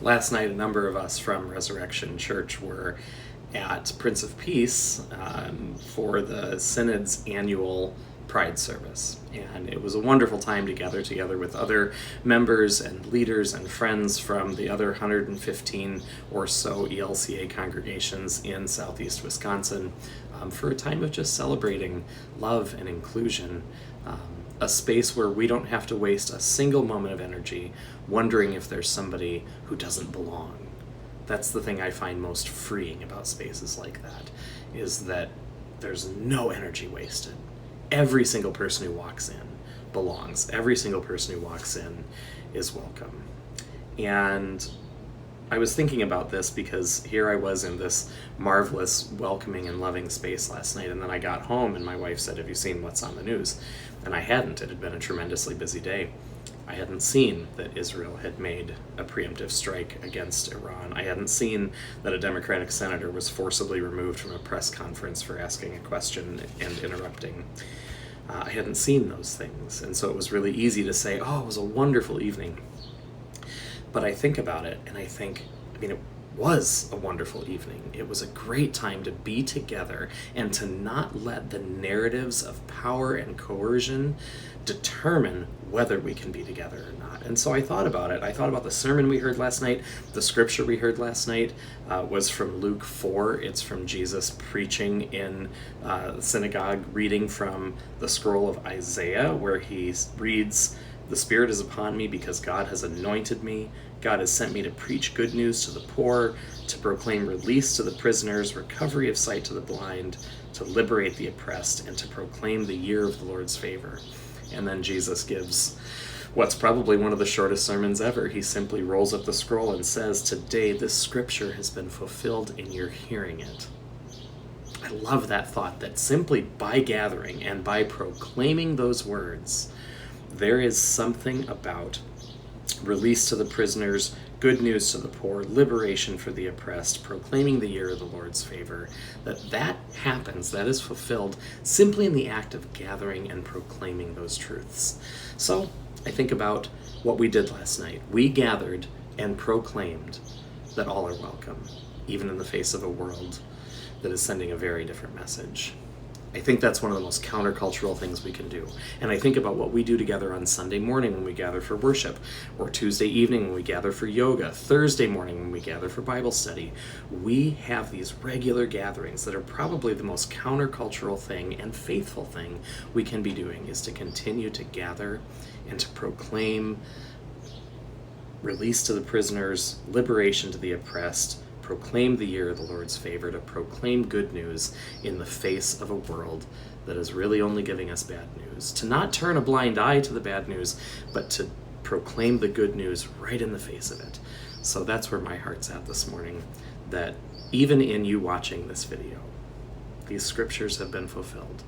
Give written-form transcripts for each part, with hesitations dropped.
Last night, a number of us from Resurrection Church were at Prince of Peace for the Synod's annual Pride service. And it was a wonderful time to gather together with other members and leaders and friends from the other 115 or so ELCA congregations in southeast Wisconsin for a time of just celebrating love and inclusion. A space where we don't have to waste a single moment of energy wondering if there's somebody who doesn't belong. That's the thing I find most freeing about spaces like that, is that there's no energy wasted. Every single person who walks in belongs. Every single person who walks in is welcome. And I was thinking about this because here I was in this marvelous, welcoming and loving space last night, and then I got home and my wife said, "Have you seen what's on the news?" And I hadn't. It had been a tremendously busy day. I hadn't seen that Israel had made a preemptive strike against Iran. I hadn't seen that a Democratic senator was forcibly removed from a press conference for asking a question and interrupting. I hadn't seen those things, and so it was really easy to say, "Oh, it was a wonderful evening." But I think about it, and I think, it was a wonderful evening. It was a great time to be together and to not let the narratives of power and coercion determine whether we can be together or not. And so I thought about it. I thought about the sermon we heard last night. The scripture we heard last night was from Luke 4. It's from Jesus preaching in the synagogue, reading from the scroll of Isaiah, where he reads, "The Spirit is upon me because God has anointed me. God has sent me to preach good news to the poor, to proclaim release to the prisoners, recovery of sight to the blind, to liberate the oppressed, and to proclaim the year of the Lord's favor." And then Jesus gives what's probably one of the shortest sermons ever. He simply rolls up the scroll and says, "Today this scripture has been fulfilled in your hearing it." I love that thought, that simply by gathering and by proclaiming those words, there is something about release to the prisoners, good news to the poor, liberation for the oppressed, proclaiming the year of the Lord's favor, that happens, that is fulfilled simply in the act of gathering and proclaiming those truths. So I think about what we did last night. We gathered and proclaimed that all are welcome, even in the face of a world that is sending a very different message. I think that's one of the most countercultural things we can do. And I think about what we do together on Sunday morning when we gather for worship, or Tuesday evening when we gather for yoga, Thursday morning when we gather for Bible study. We have these regular gatherings that are probably the most countercultural thing and faithful thing we can be doing, is to continue to gather and to proclaim release to the prisoners, liberation to the oppressed, proclaim the year of the Lord's favor, to proclaim good news in the face of a world that is really only giving us bad news. To not turn a blind eye to the bad news, but to proclaim the good news right in the face of it. So that's where my heart's at this morning, that even in you watching this video, these scriptures have been fulfilled,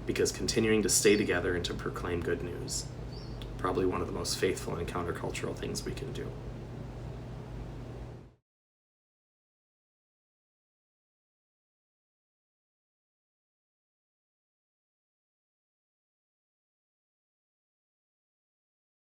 because continuing to stay together and to proclaim good news, probably one of the most faithful and countercultural things we can do.